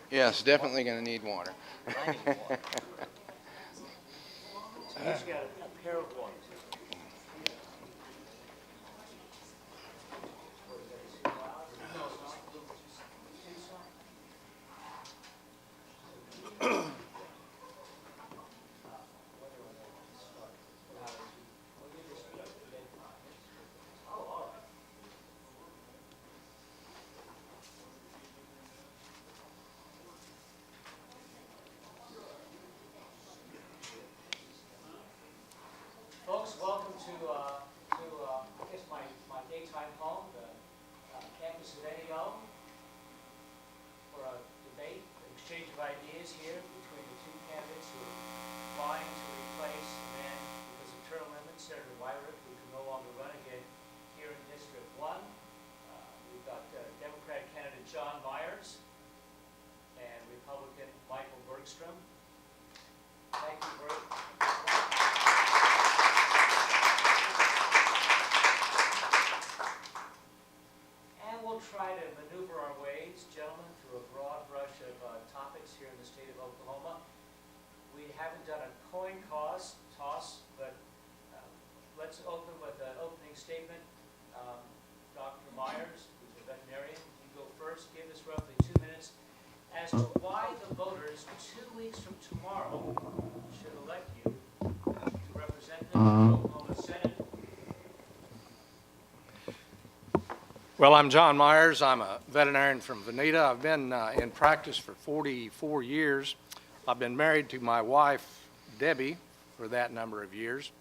Yes, definitely going to need water. I need water. So he's got a pair of waters. Folks, welcome to I guess my daytime home, the campus of NEO, for a debate, an exchange of ideas here between the two candidates who are vying to replace the man, because of term limits, Senator Wyrick, who can no longer run again here in District 1. We've got Democratic candidate John Myers and Republican Michael Bergstrom. Thank you very much. We'll try to maneuver our ways, gentlemen, through a broad brush of topics here in the state of Oklahoma. We haven't done a coin toss, but let's open with an opening statement. Dr. Myers, who's a veterinarian, you go first. Give us roughly 2 minutes as to why the voters 2 weeks from tomorrow should elect you to represent them in the Oklahoma Senate. Well, I'm John Myers. I'm a veterinarian from Veneta. I've been in practice for 44 years. I've been married to my wife, Debbie, for that number of years.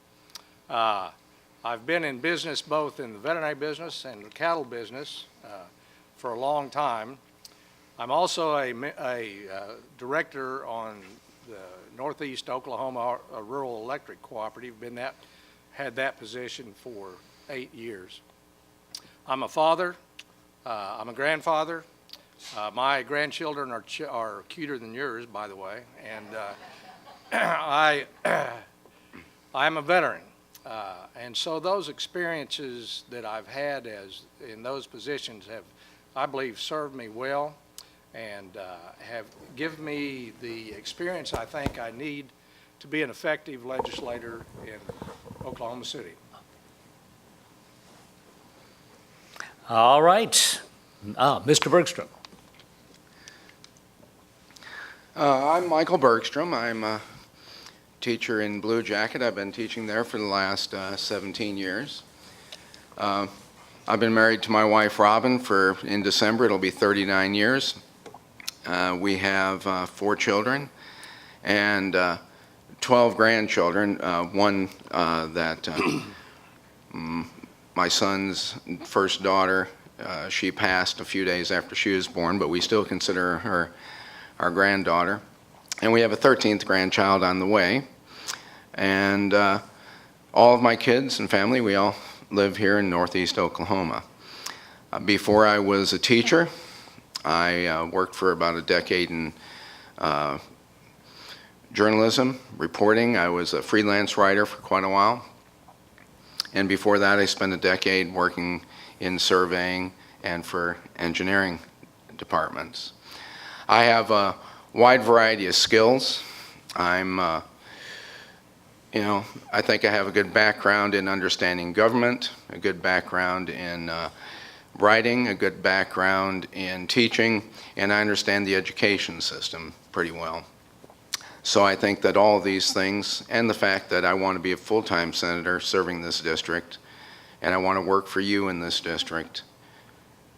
I've been in business both in the veterinary business and the cattle business for a long time. I'm also a director on the Northeast Oklahoma Rural Electric Cooperative. Had that position for 8 years. I'm a father. I'm a grandfather. My grandchildren are cuter than yours, by the way. And I'm a veteran. And so those experiences that I've had in those positions have, I believe, served me well and have given me the experience I think I need to be an effective legislator in Oklahoma City. All right. Mr. Bergstrom. I'm Michael Bergstrom. I'm a teacher in Blue Jacket. I've been teaching there for the last 17 years. I've been married to my wife, Robin, in December it'll be 39 years. We have 4 children and 12 grandchildren. One that my son's first daughter, she passed a few days after she was born, but we still consider her our granddaughter. And we have a 13th grandchild on the way. And all of my kids and family, we all live here in Northeast Oklahoma. Before I was a teacher, I worked for about a decade in journalism, reporting. I was a freelance writer for quite a while. And before that, I spent a decade working in surveying and for engineering departments. I have a wide variety of skills. I think I have a good background in understanding government, a good background in writing, a good background in teaching, and I understand the education system pretty well. So I think that all of these things, and the fact that I want to be a full-time senator serving this district, and I want to work for you in this district,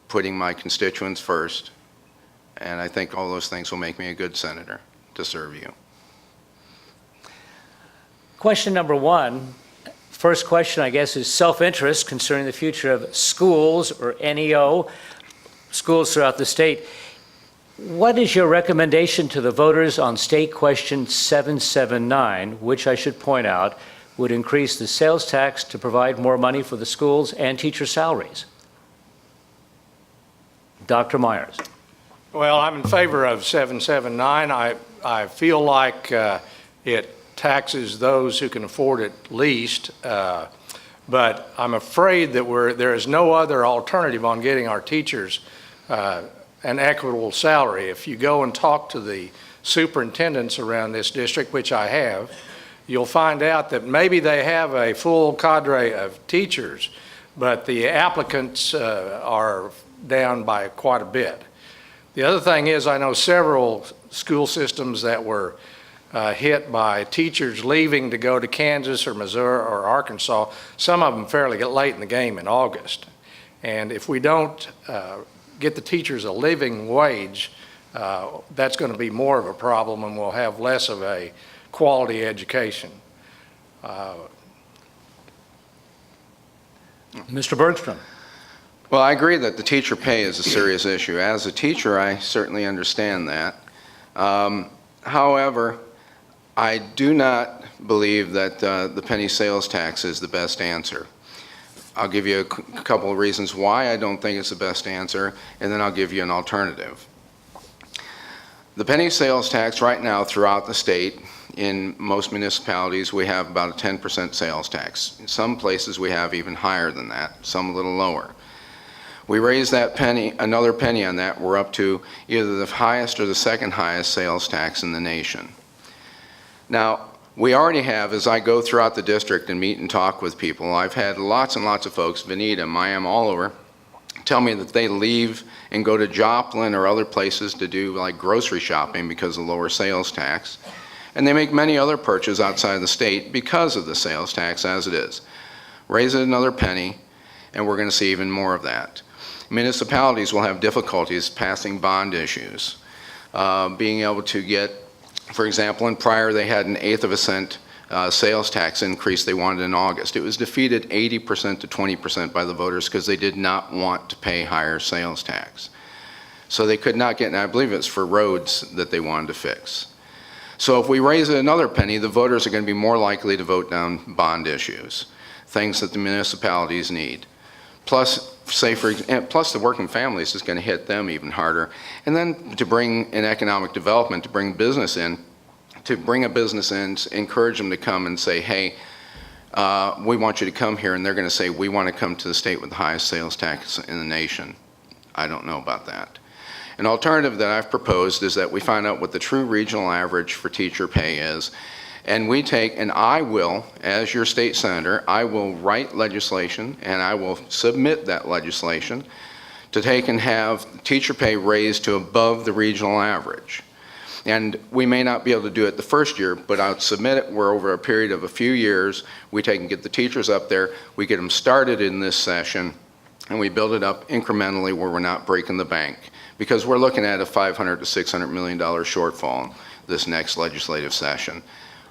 putting my constituents first, and I think all those things will make me a good senator to serve you. Question number 1. First question, I guess, is self-interest concerning the future of schools, or NEO, schools throughout the state. What is your recommendation to the voters on State Question 779, which I should point out would increase the sales tax to provide more money for the schools and teacher salaries? Dr. Myers. Well, I'm in favor of 779. I feel like it taxes those who can afford it least, but I'm afraid that there is no other alternative on getting our teachers an equitable salary. If you go and talk to the superintendents around this district, which I have, you'll find out that maybe they have a full cadre of teachers, but the applicants are down by quite a bit. The other thing is, I know several school systems that were hit by teachers leaving to go to Kansas or Missouri or Arkansas, some of them fairly get late in the game in August. And if we don't get the teachers a living wage, that's going to be more of a problem, and we'll have less of a quality education. Mr. Bergstrom. Well, I agree that the teacher pay is a serious issue. As a teacher, I certainly understand that. However, I do not believe that the penny sales tax is the best answer. I'll give you a couple of reasons why I don't think it's the best answer, and then I'll give you an alternative. The penny sales tax right now throughout the state, in most municipalities, we have about a 10% sales tax. In some places, we have even higher than that, some a little lower. We raise that penny, another penny on that, we're up to either the highest or the second highest sales tax in the nation. Now, we already have, as I go throughout the district and meet and talk with people, I've had lots and lots of folks, Veneta, Miami, all over, tell me that they leave and go to Joplin or other places to do like grocery shopping because of lower sales tax. And they make many other purchases outside the state because of the sales tax as it is. Raise it another penny, and we're going to see even more of that. Municipalities will have difficulties passing bond issues, being able to get, for example, in prior they had an 1/8 of a cent sales tax increase they wanted in August. It was defeated 80% to 20% by the voters because they did not want to pay higher sales tax. So they could not get, and I believe it's for roads that they wanted to fix. So if we raise it another penny, the voters are going to be more likely to vote down bond issues, things that the municipalities need. Plus, plus the working families is going to hit them even harder. And then to bring in economic development, to bring business in, to bring a business in, encourage them to come and say, hey, we want you to come here, and they're going to say, we want to come to the state with the highest sales tax in the nation. I don't know about that. An alternative that I've proposed is that we find out what the true regional average for teacher pay is, and we take, and I will, as your state senator, I will write legislation, and I will submit that legislation to take and have teacher pay raised to above the regional average. And we may not be able to do it the first year, but I'll submit it where over a period of a few years, we take and get the teachers up there, we get them started in this session, and we build it up incrementally where we're not breaking the bank. Because we're looking at a $500 to $600 million shortfall this next legislative session.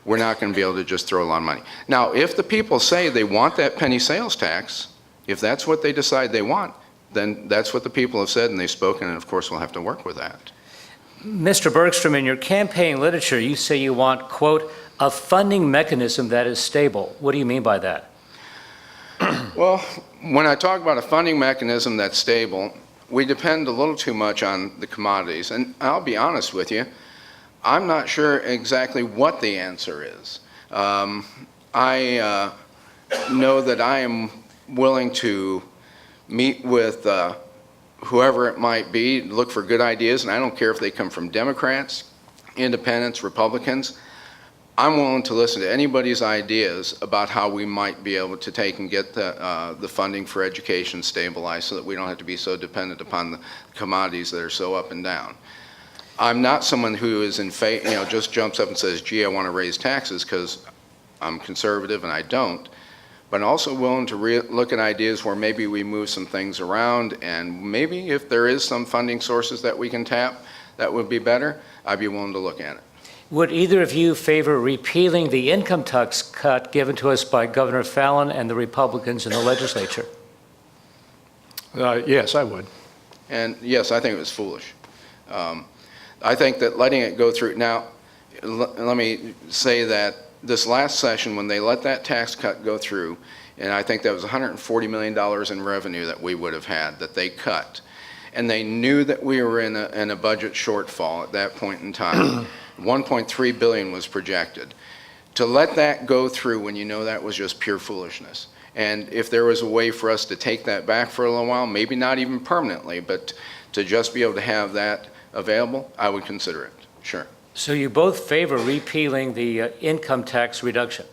We're not going to be able to just throw a lot of money. Now, if the people say they want that penny sales tax, if that's what they decide they want, then that's what the people have said and they've spoken, and of course we'll have to work with that. Mr. Bergstrom, in your campaign literature, you say you want, quote, a funding mechanism that is stable. What do you mean by that? Well, when I talk about a funding mechanism that's stable, we depend a little too much on the commodities. And I'll be honest with you, I'm not sure exactly what the answer is. I know that I am willing to meet with whoever it might be, look for good ideas, and I don't care if they come from Democrats, independents, Republicans. I'm willing to listen to anybody's ideas about how we might be able to take and get the funding for education stabilized so that we don't have to be so dependent upon the commodities that are so up and down. I'm not someone who is in favor, just jumps up and says, gee, I want to raise taxes because I'm conservative and I don't. But I'm also willing to look at ideas where maybe we move some things around, and maybe if there is some funding sources that we can tap that would be better, I'd be willing to look at it. Would either of you favor repealing the income tax cut given to us by Governor Callan and the Republicans in the legislature? Yes, I would. And yes, I think it was foolish. I think that letting it go through, now, let me say that this last session, when they let that tax cut go through, and I think that was $140 million in revenue that we would have had that they cut, and they knew that we were in a budget shortfall at that point in time. 1.3 billion was projected. To let that go through when you know that was just pure foolishness. And if there was a way for us to take that back for a little while, maybe not even permanently, but to just be able to have that available, I would consider it, sure. So you both favor repealing the income tax reduction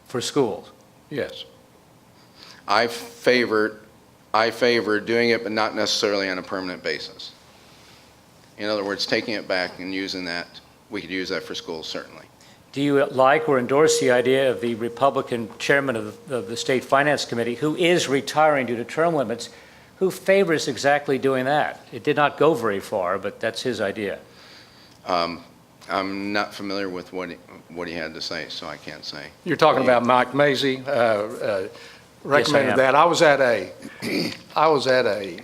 for schools? Yes. I favor doing it, but not necessarily on a permanent basis. In other words, taking it back and using that, we could use that for schools, certainly. Do you like or endorse the idea of the Republican chairman of the State Finance Committee, who is retiring due to term limits, who favors exactly doing that? It did not go very far, but that's his idea. I'm not familiar with what he had to say, so I can't say. You're talking about Mike Mazie, recommended that. I was at a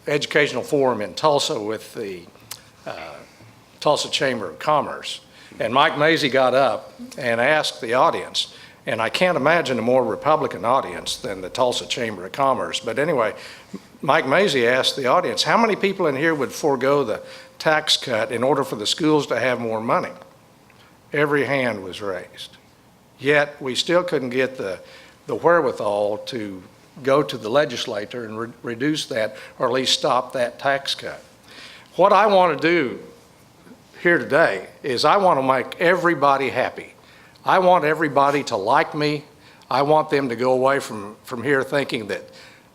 educational forum in Tulsa with the Tulsa Chamber of Commerce, and Mike Mazie got up and asked the audience, and I can't imagine a more Republican audience than the Tulsa Chamber of Commerce, but anyway, Mike Mazie asked the audience, how many people in here would forego the tax cut in order for the schools to have more money? Every hand was raised. Yet we still couldn't get the wherewithal to go to the legislature and reduce that, or at least stop that tax cut. What I want to do here today is I want to make everybody happy. I want everybody to like me. I want them to go away from here thinking that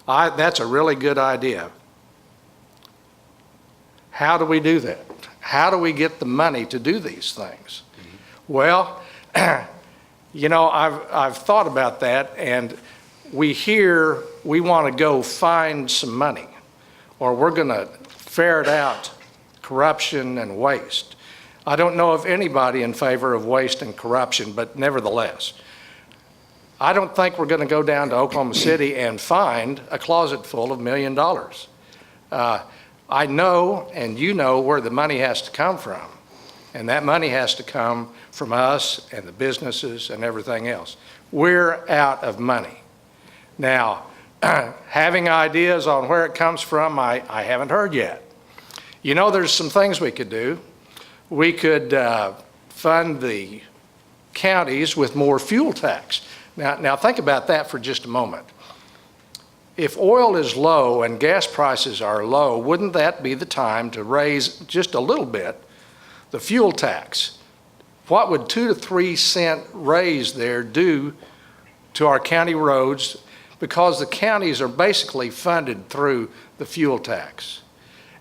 that's a really good idea. How do we do that? How do we get the money to do these things? Well, you know, I've thought about that, and we hear we want to go find some money, or we're going to ferret out corruption and waste. I don't know of anybody in favor of waste and corruption, but nevertheless, I don't think we're going to go down to Oklahoma City and find a closet full of $1 million. I know, and you know, where the money has to come from. And that money has to come from us and the businesses and everything else. We're out of money. Now, having ideas on where it comes from, I haven't heard yet. You know, there's some things we could do. We could fund the counties with more fuel tax. Now think about that for just a moment. If oil is low and gas prices are low, wouldn't that be the time to raise just a little bit the fuel tax? What would 2 to 3 cent raise there do to our county roads? Because the counties are basically funded through the fuel tax.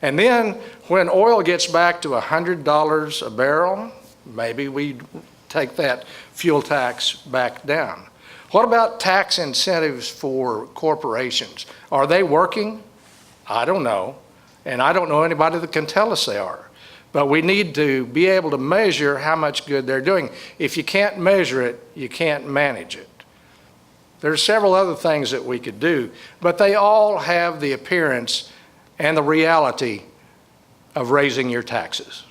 And then when oil gets back to $100 a barrel, maybe we take that fuel tax back down. What about tax incentives for corporations? Are they working? I don't know. And I don't know anybody that can tell us they are. But we need to be able to measure how much good they're doing. If you can't measure it, you can't manage it. There's several other things that we could do, but they all have the appearance and the reality of raising your taxes.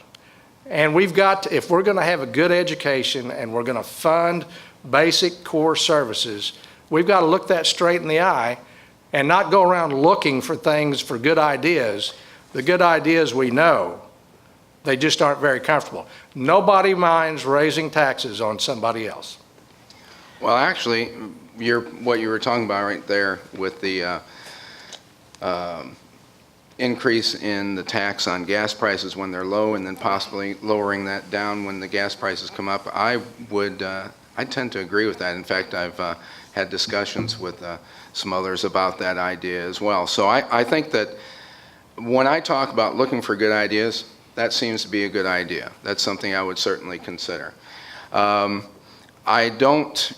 And we've got to, if we're going to have a good education and we're going to fund basic core services, we've got to look that straight in the eye and not go around looking for things, for good ideas. The good ideas we know, they just aren't very comfortable. Nobody minds raising taxes on somebody else. Well, actually, what you were talking about right there with the increase in the tax on gas prices when they're low and then possibly lowering that down when the gas prices come up, I tend to agree with that. In fact, I've had discussions with some others about that idea as well. So I think that when I talk about looking for good ideas, that seems to be a good idea. That's something I would certainly consider. I don't,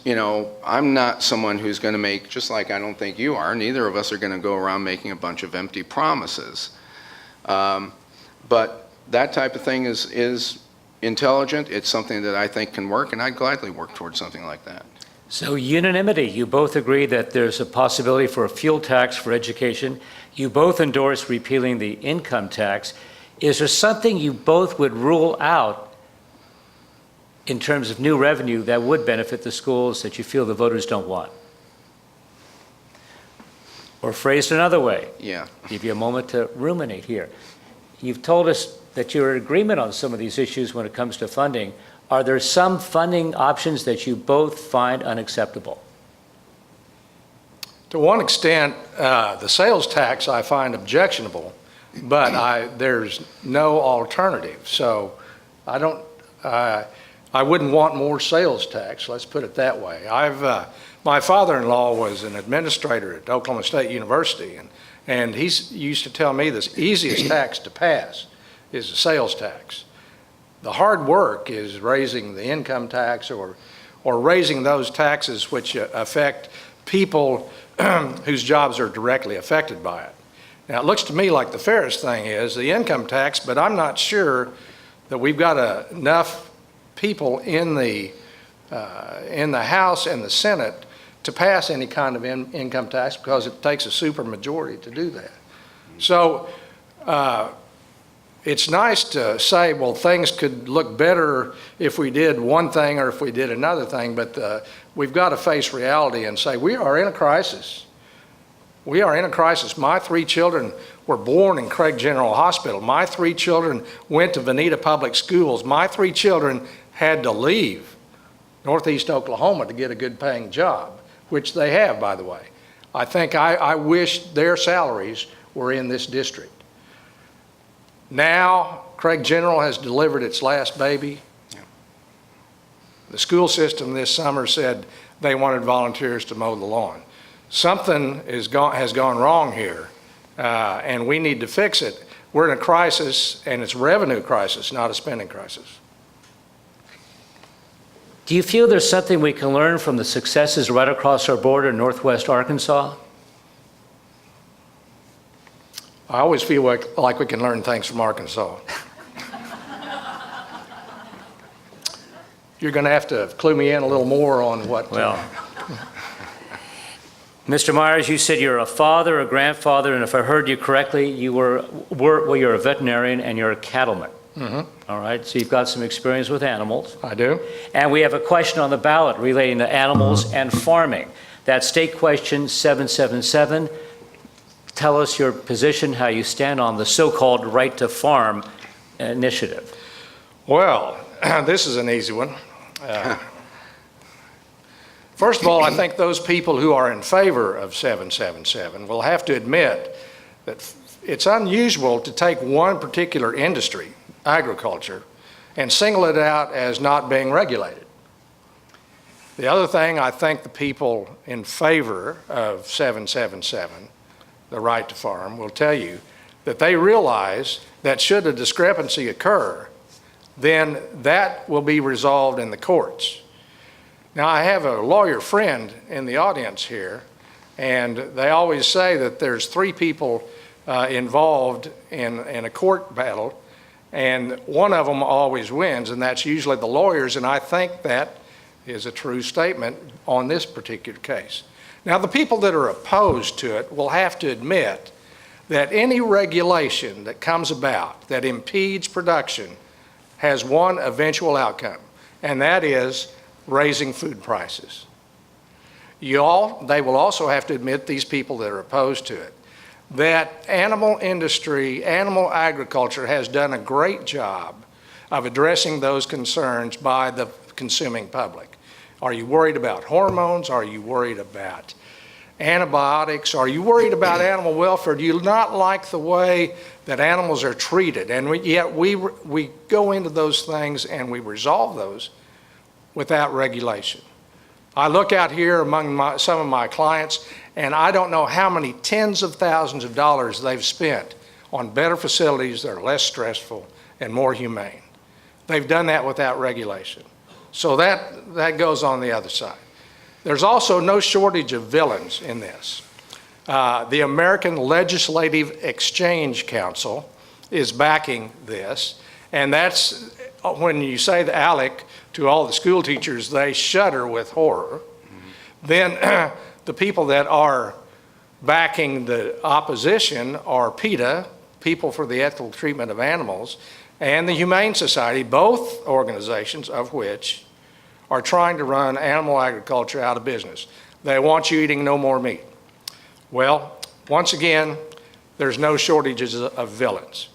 I'm not someone who's going to make, just like I don't think you are, neither of us are going to go around making a bunch of empty promises. But that type of thing is intelligent. It's something that I think can work, and I'd gladly work towards something like that. So unanimity, you both agree that there's a possibility for a fuel tax for education. You both endorse repealing the income tax. Is there something you both would rule out in terms of new revenue that would benefit the schools that you feel the voters don't want? Or phrased another way. Yeah. Give you a moment to ruminate here. You've told us that you're in agreement on some of these issues when it comes to funding. Are there some funding options that you both find unacceptable? To one extent, the sales tax I find objectionable but there's no alternative. So I wouldn't want more sales tax, let's put it that way. My father-in-law was an administrator at Oklahoma State University, and he used to tell me the easiest tax to pass is the sales tax. The hard work is raising the income tax or raising those taxes which affect people whose jobs are directly affected by it. Now, it looks to me like the fairest thing is the income tax, but I'm not sure that we've got enough people in the House and the Senate to pass any kind of income tax because it takes a supermajority to do that. So it's nice to say, well, things could look better if we did one thing or if we did another thing, but we've got to face reality and say we are in a crisis. We are in a crisis. My 3 children were born in Craig General Hospital. My 3 children went to Veneta Public Schools. My 3 children had to leave Northeast Oklahoma to get a good paying job, which they have, by the way. I think I wish their salaries were in this district. Now, Craig General has delivered its last baby. Yeah. The school system this summer said they wanted volunteers to mow the lawn. Something has gone wrong here, and we need to fix it. We're in a crisis, and it's a revenue crisis, not a spending crisis. Do you feel there's something we can learn from the successes right across our border in Northwest Arkansas? I always feel like we can learn things from Arkansas. You're going to have to clue me in a little more on what... Well, Mr. Myers, you said you're a father, a grandfather, and if I heard you correctly, you're a veterinarian and you're a cattleman. Mm-hmm. All right, so you've got some experience with animals. I do. And we have a question on the ballot relating to animals and farming. That's state question 777. Tell us your position, how you stand on the so-called right to farm initiative. Well, this is an easy one. First of all, I think those people who are in favor of 777 will have to admit that it's unusual to take one particular industry, agriculture, and single it out as not being regulated. The other thing, I think the people in favor of 777, the right to farm, will tell you that they realize that should a discrepancy occur, then that will be resolved in the courts. Now, I have a lawyer friend in the audience here, and they always say that there's 3 people involved in a court battle, and one of them always wins, and that's usually the lawyers, and I think that is a true statement on this particular case. Now, the people that are opposed to it will have to admit that any regulation that comes about that impedes production has one eventual outcome, and that is raising food prices. They will also have to admit, these people that are opposed to it, that animal industry, animal agriculture has done a great job of addressing those concerns by the consuming public. Are you worried about hormones? Are you worried about antibiotics? Are you worried about animal welfare? Do you not like the way that animals are treated? And yet we go into those things and we resolve those without regulation. I look out here among some of my clients, and I don't know how many tens of thousands of dollars they've spent on better facilities that are less stressful and more humane. They've done that without regulation. So that goes on the other side. There's also no shortage of villains in this. The American Legislative Exchange Council is backing this, and that's when you say the ALEC to all the school teachers, they shudder with horror. Mm-hmm. Then the people that are backing the opposition are PETA, People for the Ethical Treatment of Animals, and the Humane Society, both organizations of which are trying to run animal agriculture out of business. They want you eating no more meat. Well, once again, there's no shortages of villains.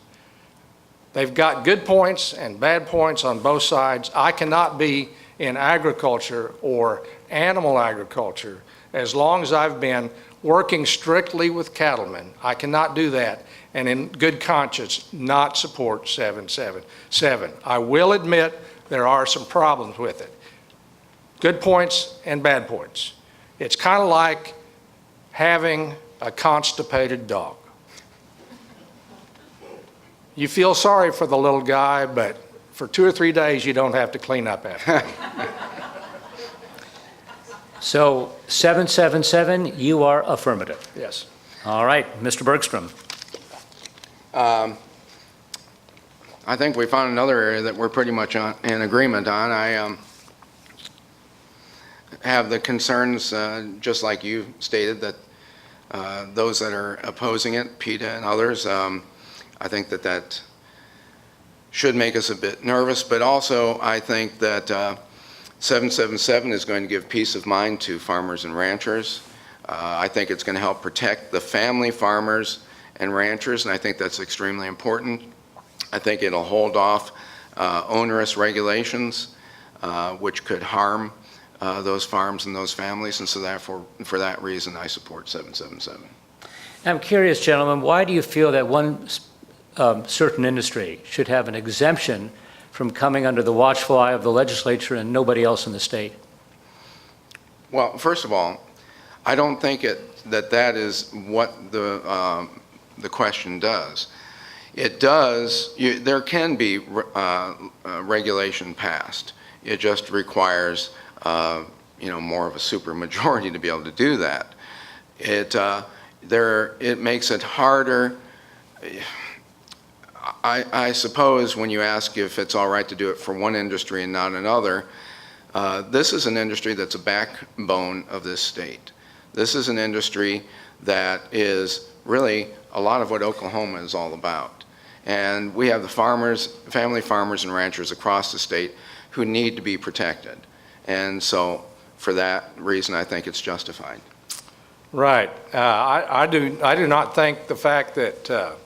They've got good points and bad points on both sides. I cannot be in agriculture or animal agriculture as long as I've been working strictly with cattlemen, I cannot do that and in good conscience not support 777. I will admit there are some problems with it. Good points and bad points. It's kind of like having a constipated dog. You feel sorry for the little guy, but for 2 or 3 days you don't have to clean up after him. So 777, you are affirmative. Yes. All right, Mr. Bergstrom. I think we found another area that we're pretty much in agreement on. I have the concerns, just like you stated, that those that are opposing it, PETA and others, I think that should make us a bit nervous, but also I think that 777 is going to give peace of mind to farmers and ranchers. I think it's going to help protect the family farmers and ranchers, and I think that's extremely important. I think it'll hold off onerous regulations, which could harm those farms and those families, and so therefore, for that reason, I support 777. I'm curious, gentlemen, why do you feel that one certain industry should have an exemption from coming under the watchful eye of the legislature and nobody else in the state? Well, first of all, I don't think that is what the question does. It does, there can be regulation passed. It just requires more of a supermajority to be able to do that. It makes it harder. I suppose when you ask if it's all right to do it for one industry and not another, this is an industry that's a backbone of this state. This is an industry that is really a lot of what Oklahoma is all about. And we have the farmers, family farmers and ranchers across the state who need to be protected. And so for that reason, I think it's justified. Right. I do not think the fact that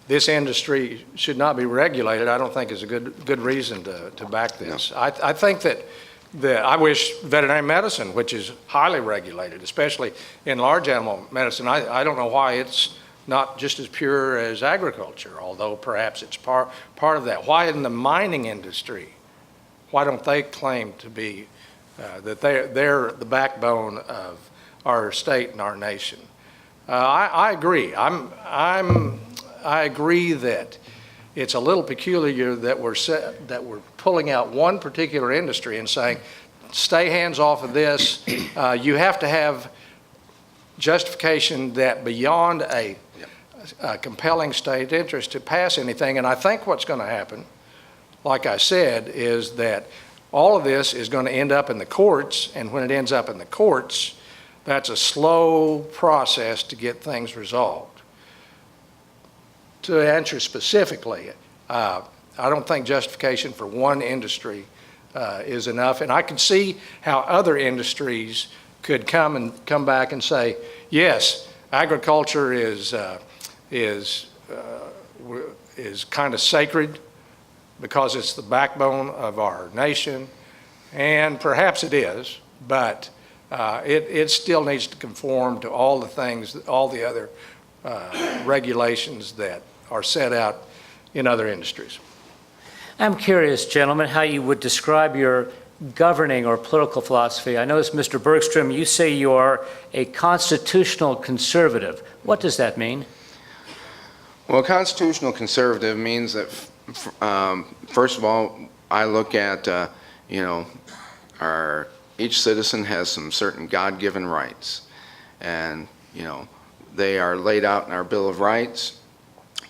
this industry should not be regulated, I don't think is a good reason to back this. No. I think that I wish veterinary medicine, which is highly regulated, especially in large animal medicine, I don't know why it's not just as pure as agriculture, although perhaps it's part of that. Why in the mining industry, why don't they claim to be, that they're the backbone of our state and our nation? I agree. I agree that it's a little peculiar that we're pulling out one particular industry and saying, stay hands off of this. You have to have justification that beyond a compelling state interest to pass anything. And I think what's going to happen, like I said, is that all of this is going to end up in the courts, and when it ends up in the courts, that's a slow process to get things resolved. To answer specifically, I don't think justification for one industry is enough, and I can see how other industries could come back and say, yes, agriculture is kind of sacred because it's the backbone of our nation, and perhaps it is, but it still needs to conform to all the things, all the other regulations that are set out in other industries. I'm curious, gentlemen, how you would describe your governing or political philosophy. I notice, Mr. Bergstrom, you say you are a constitutional conservative. What does that mean? Well, constitutional conservative means that, first of all, I look at, each citizen has some certain God-given rights. And, they are laid out in our Bill of Rights.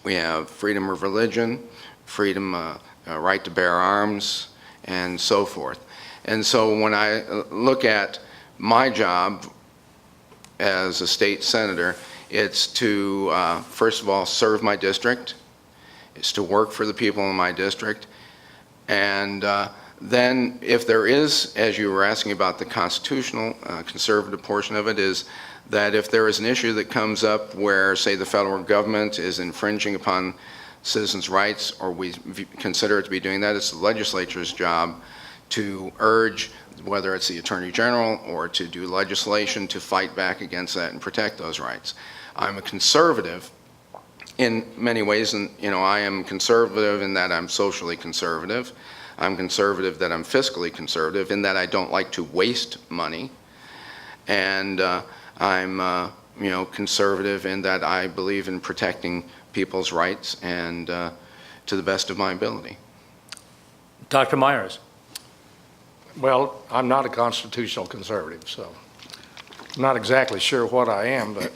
We have freedom of religion, freedom, right to bear arms, and so forth. And so when I look at my job as a state senator, it's to, first of all, serve my district. It's to work for the people in my district. And then if there is, as you were asking about the constitutional conservative portion of it, is that if there is an issue that comes up where, say, the federal government is infringing upon citizens' rights, or we consider it to be doing that, it's the legislature's job to urge whether it's the Attorney General or to do legislation to fight back against that and protect those rights. I'm a conservative in many ways, and I am conservative in that I'm socially conservative. I'm conservative that I'm fiscally conservative in that I don't like to waste money, and I'm conservative in that I believe in protecting people's rights and to the best of my ability. Dr. Myers. Well, I'm not a constitutional conservative, so I'm not exactly sure what I am, but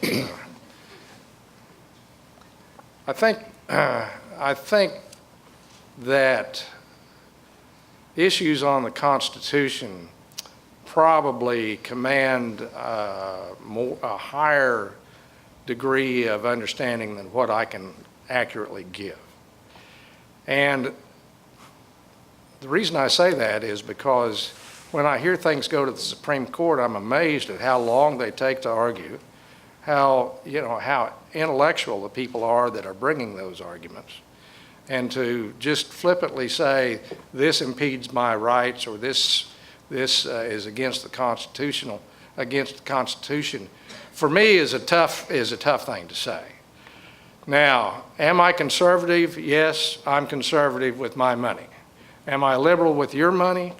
I think that issues on the Constitution probably command a higher degree of understanding than what I can accurately give. And the reason I say that is because when I hear things go to the Supreme Court, I'm amazed at how long they take to argue, how intellectual the people are that are bringing those arguments. And to just flippantly say, this impedes my rights, or this is against the Constitution, for me is a tough thing to say. Now, am I conservative? Yes, I'm conservative with my money. Am I liberal with your money?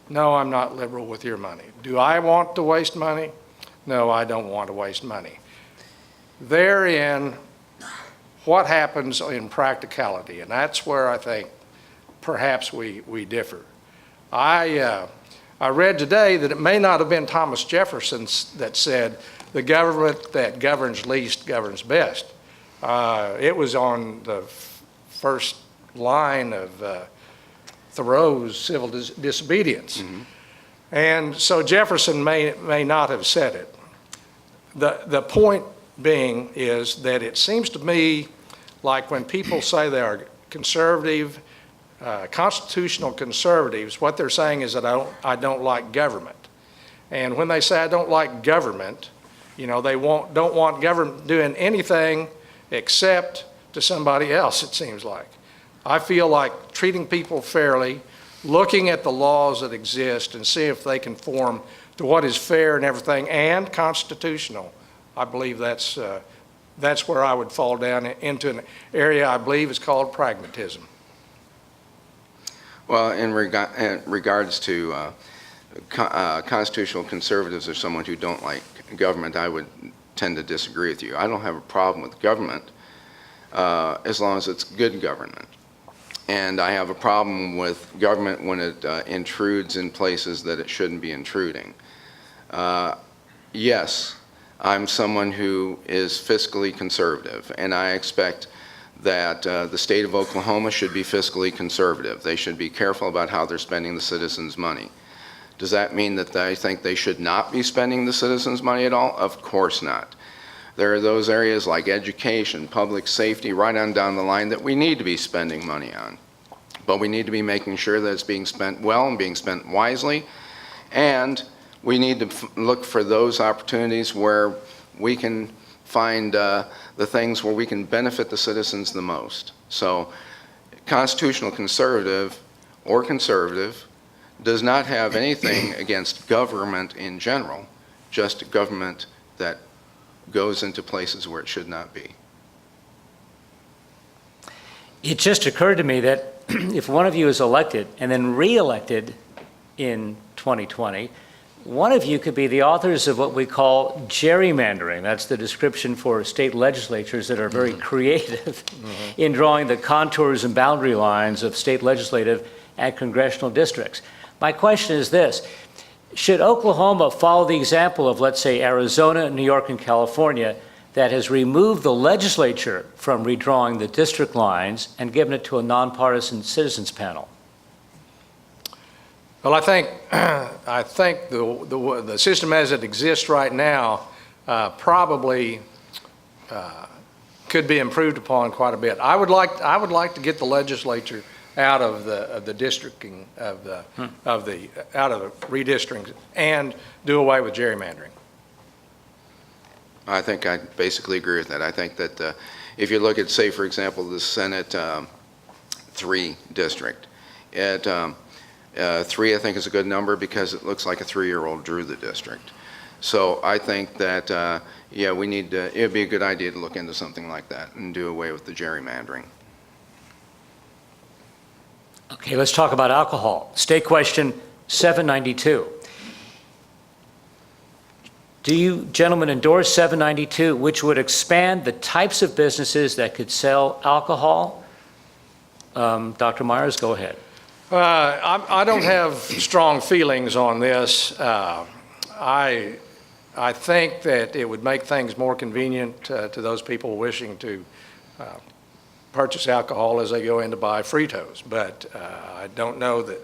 No, I'm not liberal with your money. Do I want to waste money? No, I don't want to waste money. Therein, what happens in practicality, and that's where I think perhaps we differ. I read today that it may not have been Thomas Jefferson that said, the government that governs least governs best. It was on the first line of Thoreau's Civil Disobedience. Mm-hmm. And so Jefferson may not have said it. The point being is that it seems to me like when people say they are conservative, constitutional conservatives, what they're saying is that I don't like government. And when they say I don't like government, they don't want government doing anything except to somebody else, it seems like. I feel like treating people fairly, looking at the laws that exist and see if they conform to what is fair and everything and constitutional. I believe that's where I would fall down into an area I believe is called pragmatism. Well, in regards to constitutional conservatives or someone who don't like government, I would tend to disagree with you. I don't have a problem with government as long as it's good government. And I have a problem with government when it intrudes in places that it shouldn't be intruding. Yes, I'm someone who is fiscally conservative, and I expect that the state of Oklahoma should be fiscally conservative. They should be careful about how they're spending the citizens' money. Does that mean that I think they should not be spending the citizens' money at all? Of course not. There are those areas like education, public safety, right on down the line that we need to be spending money on. But we need to be making sure that it's being spent well and being spent wisely. And we need to look for those opportunities where we can find the things where we can benefit the citizens the most. So constitutional conservative or conservative does not have anything against government in general, just government that goes into places where it should not be. It just occurred to me that if one of you is elected and then re-elected in 2020, one of you could be the authors of what we call gerrymandering. That's the description for state legislatures that are very creative in drawing the contours and boundary lines of state legislative and congressional districts. My question is this: should Oklahoma follow the example of, let's say, Arizona, New York, and California that has removed the legislature from redrawing the district lines and given it to a nonpartisan citizens panel? Well, I think the system as it exists right now probably could be improved upon quite a bit. I would like to get the legislature out of the districting out of the redistricting and do away with gerrymandering. I think I basically agree with that. I think that if you look at, say, for example, the Senate 3 district, 3, I think, is a good number because it looks like a 3-year-old drew the district. So I think that, yeah, we need to, it'd be a good idea to look into something like that and do away with the gerrymandering. Okay, let's talk about alcohol. State question 792. Do you gentlemen endorse 792, which would expand the types of businesses that could sell alcohol? Dr. Myers, go ahead. I don't have strong feelings on this. I think that it would make things more convenient to those people wishing to purchase alcohol as they go in to buy Fritos. But I don't know that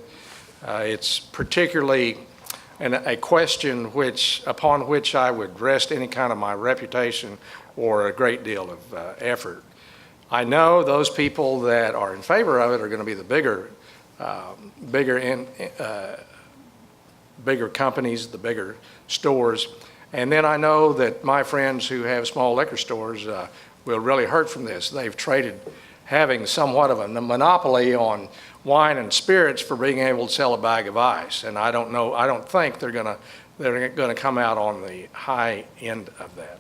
it's particularly a question upon which I would rest any kind of my reputation or a great deal of effort. I know those people that are in favor of it are going to be the bigger companies, the bigger stores. And then I know that my friends who have small liquor stores will really hurt from this. They've traded having somewhat of a monopoly on wine and spirits for being able to sell a bag of ice. And I don't think they're gonna come out on the high end of that.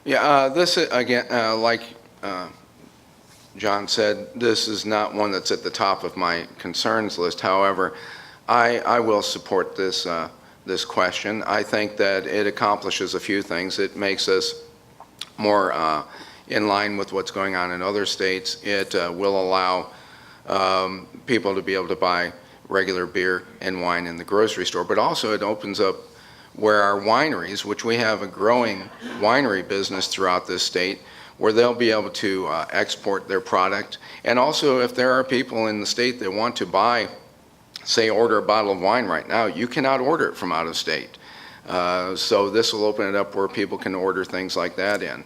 Yeah, this is, again, like John said, this is not one that's at the top of my concerns list. However, I will support this question. I think that it accomplishes a few things. It makes us more in line with what's going on in other states. It will allow people to be able to buy regular beer and wine in the grocery store, but also it opens up where our wineries, which we have a growing winery business throughout this state, where they'll be able to export their product. And also, if there are people in the state that want to buy, say, order a bottle of wine right now, you cannot order it from out of state. So this will open it up where people can order things like that in.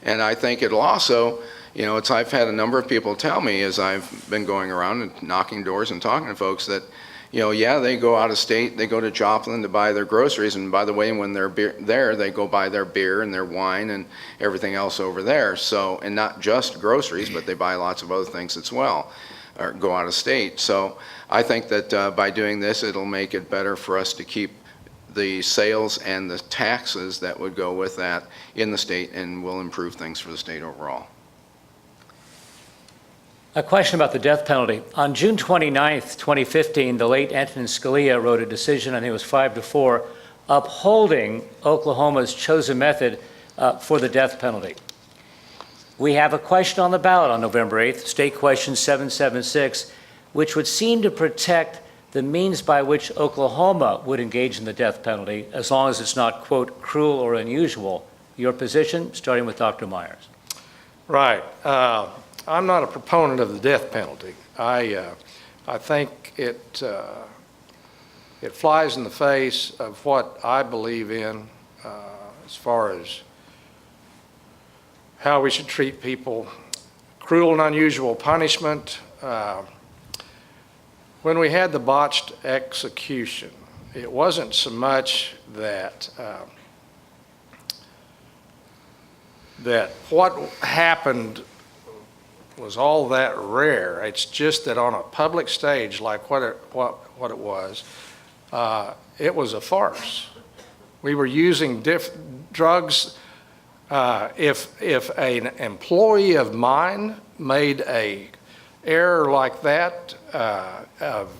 And I think it'll also, I've had a number of people tell me as I've been going around and knocking doors and talking to folks that, yeah, they go out of state, they go to Joplin to buy their groceries, and by the way, when they're there, they go buy their beer and their wine and everything else over there. So, and not just groceries, but they buy lots of other things as well, or go out of state. So I think that by doing this, it'll make it better for us to keep the sales and the taxes that would go with that in the state, and will improve things for the state overall. A question about the death penalty. On June 29th, 2015, the late Antonin Scalia wrote a decision, I think it was 5-4, upholding Oklahoma's chosen method for the death penalty. We have a question on the ballot on November 8th, State Question 776, which would seem to protect the means by which Oklahoma would engage in the death penalty, as long as it's not, quote, cruel or unusual. Your position, starting with Dr. Myers. Right. I'm not a proponent of the death penalty. I think it flies in the face of what I believe in as far as how we should treat people. Cruel and unusual punishment. When we had the botched execution, it wasn't so much that that what happened was all that rare. It's just that on a public stage like what it was a farce. We were using drugs. If an employee of mine made a error like that of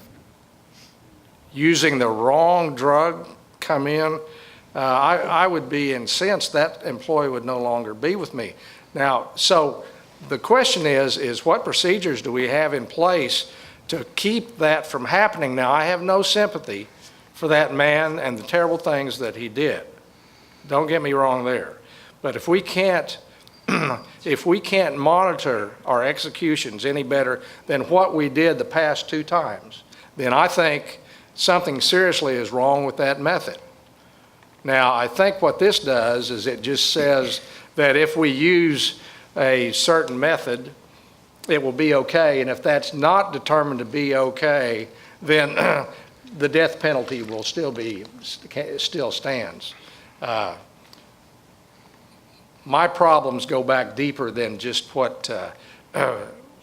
using the wrong drug come in, I would be incensed. That employee would no longer be with me. Now, so the question is what procedures do we have in place to keep that from happening? Now, I have no sympathy for that man and the terrible things that he did. Don't get me wrong there. But if we can't monitor our executions any better than what we did the past 2 times, then I think something seriously is wrong with that method. Now, I think what this does is it just says that if we use a certain method, it will be okay, and if that's not determined to be okay, then the death penalty will still stands. My problems go back deeper than just what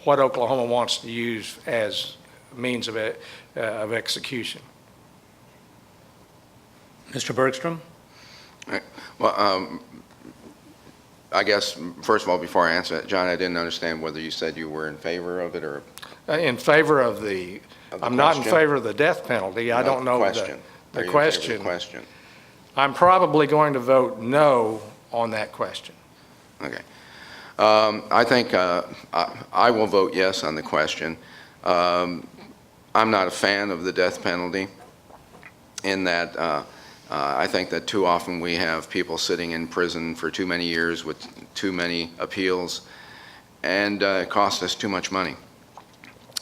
Oklahoma wants to use as means of execution. Mr. Bergstrom? Well, I guess, first of all, before I answer that, John, I didn't understand whether you said you were in favor of it or... In favor of the, I'm not in favor of the death penalty. I don't know question. the Are you in favor of question. the question? I'm probably going to vote no on that question. Okay. I think I will vote yes on the question. I'm not a fan of the death penalty in that I think that too often we have people sitting in prison for too many years with too many appeals, and it costs us too much money.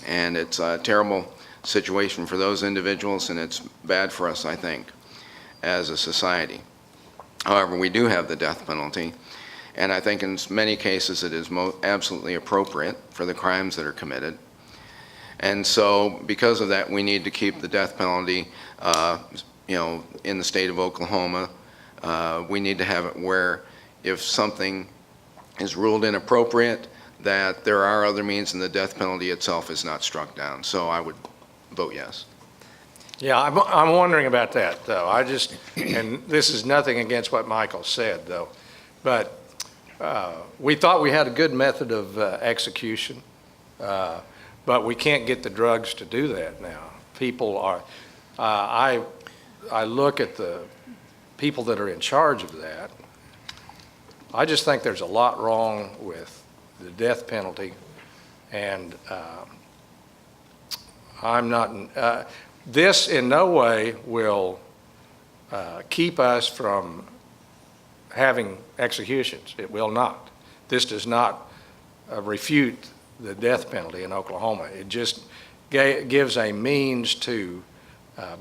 And it's a terrible situation for those individuals, and it's bad for us, I think, as a society. However, we do have the death penalty, and I think in many cases it is absolutely appropriate for the crimes that are committed. And so because of that, we need to keep the death penalty in the state of Oklahoma. We need to have it where if something is ruled inappropriate, that there are other means and the death penalty itself is not struck down. So I would vote yes. Yeah, I'm wondering about that, though. And this is nothing against what Michael said, though, but we thought we had a good method of execution, but we can't get the drugs to do that now. People are, I look at the people that are in charge of that. I just think there's a lot wrong with the death penalty, and I'm not, this in no way will keep us from having executions. It will not. This does not refute the death penalty in Oklahoma. It just gives a means to,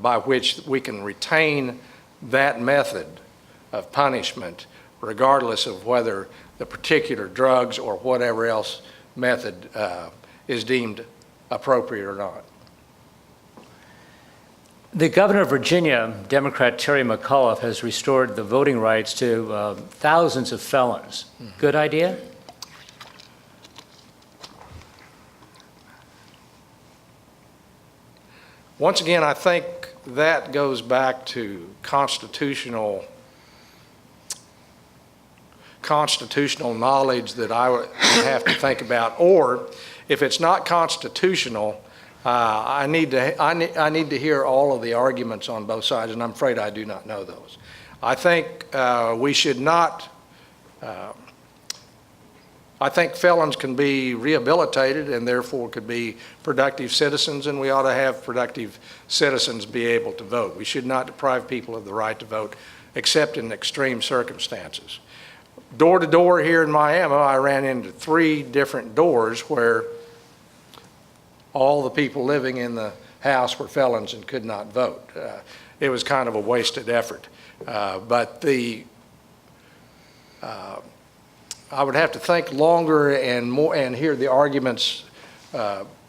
by which we can retain that method of punishment regardless of whether the particular drugs or whatever else method is deemed appropriate or not. The governor of Virginia, Democrat Terry McAuliffe, has restored the voting rights to thousands of felons. Good idea? Once again, I think that goes back to constitutional knowledge that I would have to think about, or if it's not constitutional, I need to hear all of the arguments on both sides, and I'm afraid I do not know those. I think we should not. I think felons can be rehabilitated and therefore could be productive citizens, and we ought to have productive citizens be able to vote. We should not deprive people of the right to vote except in extreme circumstances. Door to door here in Miami, I ran into 3 different doors where all the people living in the house were felons and could not vote. It was kind of a wasted effort. But I would have to think longer and more and hear the arguments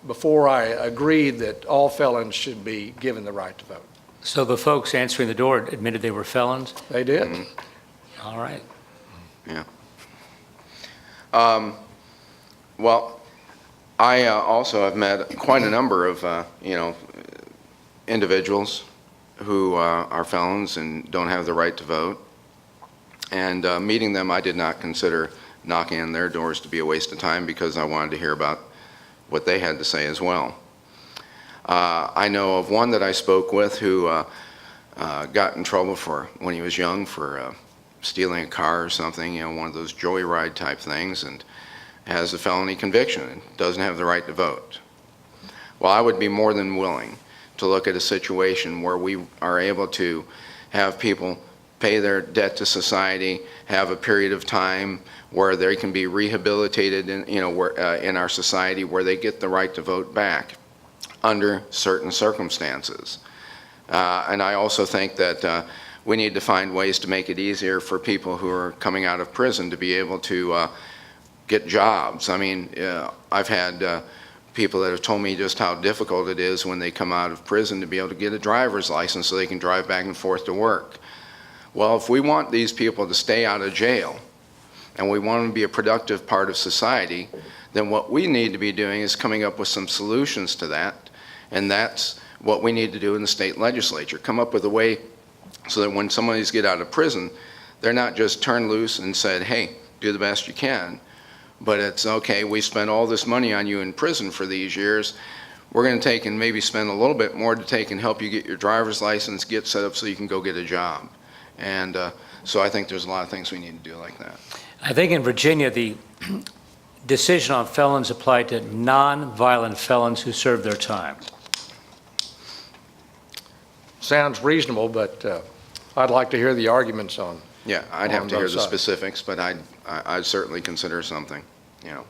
before I agreed that all felons should be given the right to vote. So the folks answering the door admitted they were felons? They did. Mm-hmm. All right. Yeah. Well, I also have met quite a number of, individuals who are felons and don't have the right to vote. And meeting them, I did not consider knocking on their doors to be a waste of time because I wanted to hear about what they had to say as well. I know of one that I spoke with who got in trouble when he was young for stealing a car or something, one of those joyride type things, and has a felony conviction and doesn't have the right to vote. Well, I would be more than willing to look at a situation where we are able to have people pay their debt to society, have a period of time where they can be rehabilitated in our society where they get the right to vote back under certain circumstances. And I also think that we need to find ways to make it easier for people who are coming out of prison to be able to get jobs. I mean, I've had people that have told me just how difficult it is when they come out of prison to be able to get a driver's license so they can drive back and forth to work. Well, if we want these people to stay out of jail and we want them to be a productive part of society, then what we need to be doing is coming up with some solutions to that And that's what we need to do in the state legislature. Come up with a way so that when somebody's get out of prison, they're not just turned loose and said, hey, do the best you can. But it's, okay, we spent all this money on you in prison for these years. We're going to take and maybe spend a little bit more to take and help you get your driver's license, get set up so you can go get a job. And so I think there's a lot of things we need to do like that. I think in Virginia, the decision on felons applied to non-violent felons who served their time. Sounds reasonable, but I'd like to hear the arguments on. Yeah, I'd have to hear both the sides. specifics, but I'd certainly consider something, you know.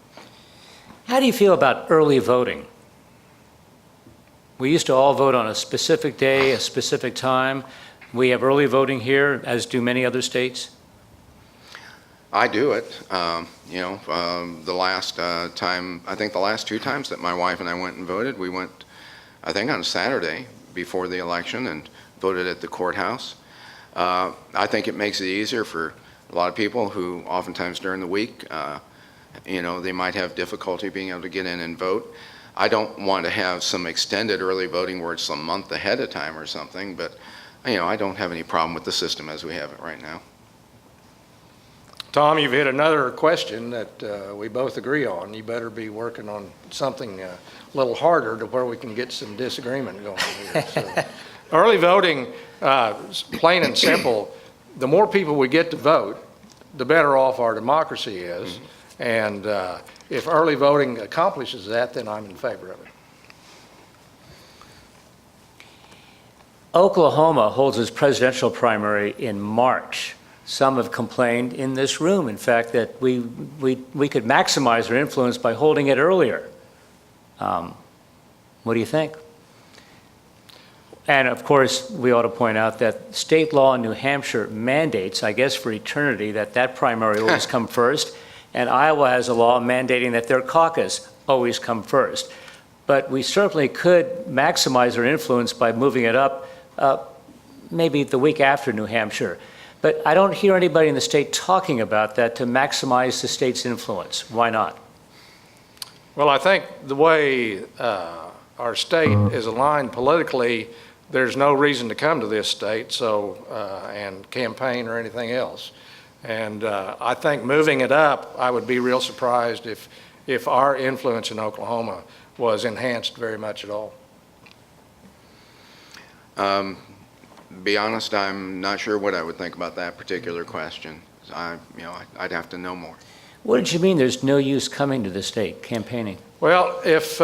How do you feel about early voting? We used to all vote on a specific day, a specific time. We have early voting here, as do many other states. I do it, you know, the last time, I think the last 2 times that my wife and I went and voted, we went, I think on Saturday before the election and voted at the courthouse. I think it makes it easier for a lot of people who oftentimes during the week, you know, they might have difficulty being able to get in and vote. I don't want to have some extended early voting where it's a month ahead of time or something, but, you know, I don't have any problem with the system as we have it right now. Tom, you've hit another question that we both agree on. You better be working on something a little harder to where we can get some disagreement going here. So, early voting, plain and simple, the more people we get to vote, the better off our democracy is. Mm-hmm. And if early voting accomplishes that, then I'm in favor of it. Oklahoma holds its presidential primary in March. Some have complained in this room, in fact, that we could maximize our influence by holding it earlier. What do you think? And of course, we ought to point out that state law in New Hampshire mandates, I guess for eternity, that that primary always come first, and Iowa has a law mandating that their caucus always come first. But we certainly could maximize our influence by moving it up maybe the week after New Hampshire. But I don't hear anybody in the state talking about that to maximize the state's influence. Why not? Well, I think the way our state is aligned politically, there's no reason to come to this state, so and campaign or anything else. And I think moving it up, I would be real surprised if our influence in Oklahoma was enhanced very much at all. Be honest, I'm not sure what I would think about that particular question. You know, I'd have to know more. What did you mean there's no use coming to the state, campaigning? Well, if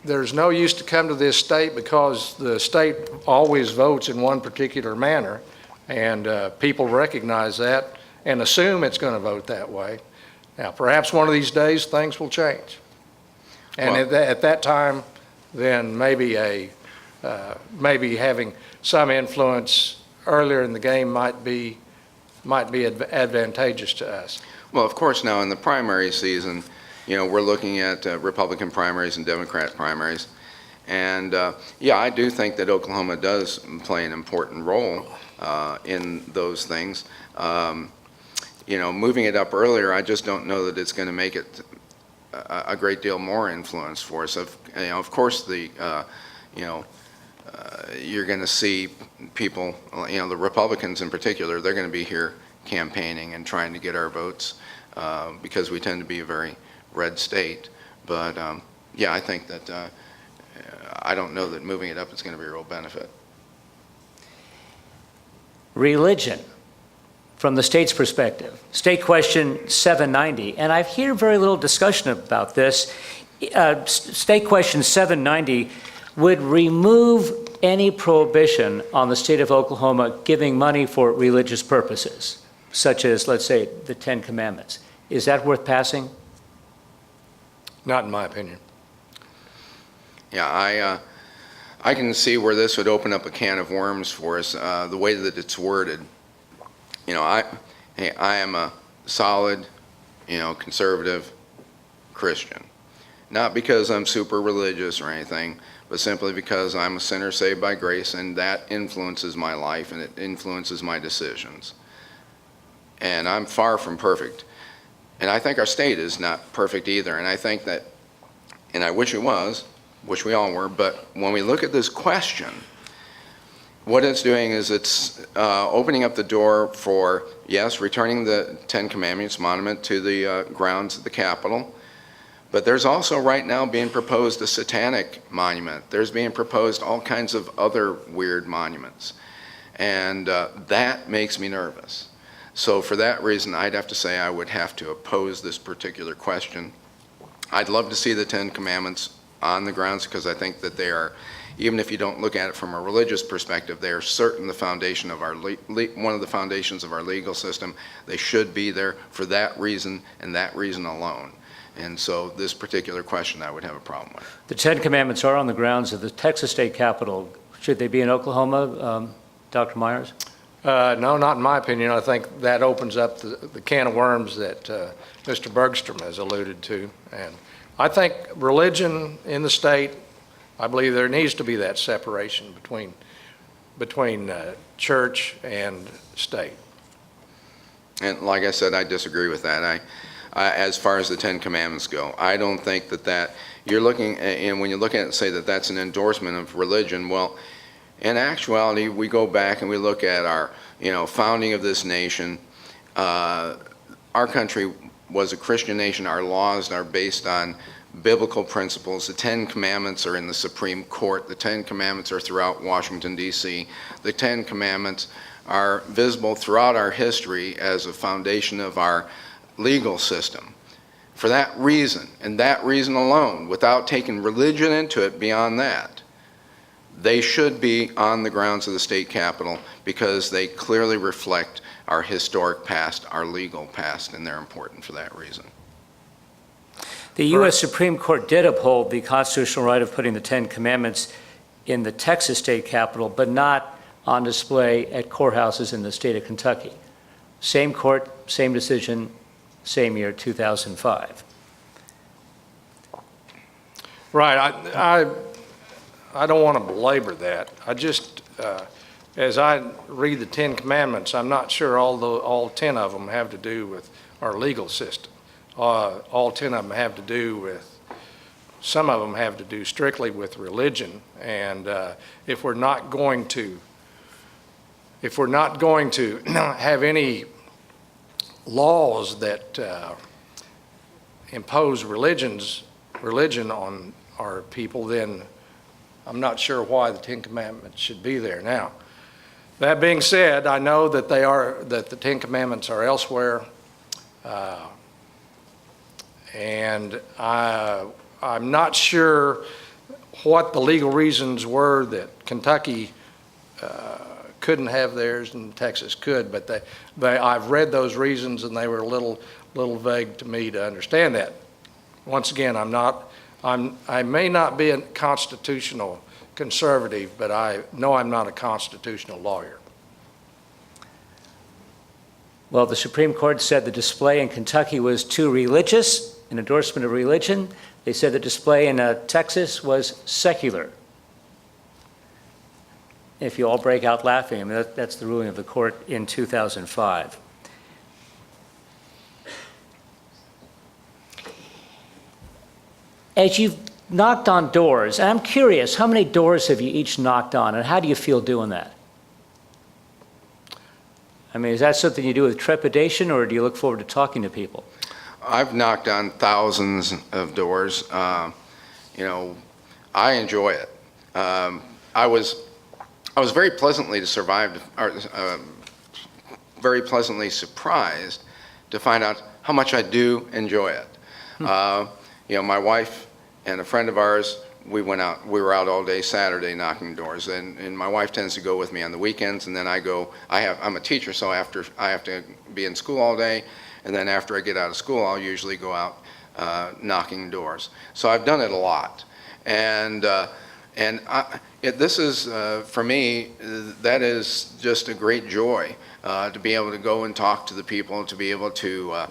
there's no use to come to this state because the state always votes in one particular manner, and people recognize that and assume it's going to vote that way. Now, perhaps one of these days things will change. And Well, at that time, then maybe having some influence earlier in the game might be advantageous to us. Well, of course, now in the primary season, you know, we're looking at Republican primaries and Democrat primaries. And yeah, I do think that Oklahoma does play an important role in those things. You know, moving it up earlier, I just don't know that it's going to make it a great deal more influence for us. You know, of course, you know, you're going to see people, you know, the Republicans in particular, they're going to be here campaigning and trying to get our votes because we tend to be a very red state. But yeah, I think that I don't know that moving it up is going to be a real benefit. Religion, from the state's perspective. State Question 790, and I hear very little discussion about this. State Question 790 would remove any prohibition on the state of Oklahoma giving money for religious purposes, such as, let's say, the 10 Commandments. Is that worth passing? Not in my opinion. Yeah, I can see where this would open up a can of worms for us, the way that it's worded. You know, I am a solid, you know, conservative Christian. Not because I'm super religious or anything, but simply because I'm a sinner saved by grace, and that influences my life and it influences my decisions. And I'm far from perfect. And I think our state is not perfect either. And I think that, and I wish it was, which we all were, but when we look at this question, what it's doing is it's opening up the door for, yes, returning the Ten Commandments monument to the grounds of the Capitol, but there's also right now being proposed a satanic monument. There's being proposed all kinds of other weird monuments, and that makes me nervous. So for that reason, I'd have to say I would have to oppose this particular question. I'd love to see the Ten Commandments on the grounds because I think that they are, even if you don't look at it from a religious perspective, they are certainly the foundation of our one of the foundations of our legal system. They should be there for that reason and that reason alone. And so this particular question I would have a problem with. The Ten Commandments are on the grounds of the Texas State Capitol. Should they be in Oklahoma, Dr. Myers? No, not in my opinion. I think that opens up the can of worms that Mr. Bergstrom has alluded to. And I think religion in the state, I believe there needs to be that separation between church and state. And like I said, I disagree with that. As far as the Ten Commandments go, I don't think that you're looking, and when you look at it and say that that's an endorsement of religion, well, in actuality, we go back and we look at our, founding of this nation. Our country was a Christian nation. Our laws are based on biblical principles. The Ten Commandments are in the Supreme Court. The Ten Commandments are throughout Washington, D.C. The Ten Commandments are visible throughout our history as a foundation of our legal system. For that reason, and that reason alone, without taking religion into it beyond that, they should be on the grounds of the state capitol because they clearly reflect our historic past, our legal past, and they're important for that reason. The U.S. Supreme Court did uphold the constitutional right of putting the Ten Commandments in the Texas State Capitol, but not on display at courthouses in the state of Kentucky. Same court, same decision, same year, 2005. Right. I don't want to belabor that. I just, as I read the Ten Commandments, I'm not sure all 10 of them have to do with our legal system. All 10 of them have to do with, some of them have to do strictly with religion. And if we're not going to have any laws that impose religion on our people, then I'm not sure why the Ten Commandments should be there. Now, that being said, I know that the Ten Commandments are elsewhere, and I'm not sure what the legal reasons were that Kentucky couldn't have theirs and Texas could, but I've read those reasons and they were a little vague to me to understand that. Once again, I may not be a constitutional conservative, but I know I'm not a constitutional lawyer. Well, the Supreme Court said the display in Kentucky was too religious, an endorsement of religion. They said the display in Texas was secular. If you all break out laughing, I mean, that's the ruling of the court in 2005. As you've knocked on doors, and I'm curious, how many doors have you each knocked on, and how do you feel doing that? I mean, is that something you do with trepidation, or do you look forward to talking to people? I've knocked on thousands of doors. I enjoy it. I was very pleasantly very pleasantly surprised to find out how much I do enjoy it. My wife and a friend of ours, we were out all day Saturday knocking doors, and my wife tends to go with me on the weekends, and then I'm a teacher, so I have to be in school all day, and then after I get out of school, I'll usually go out knocking doors. So I've done it a lot, and this is, for me, that is just a great joy to be able to go and talk to the people, to be able to,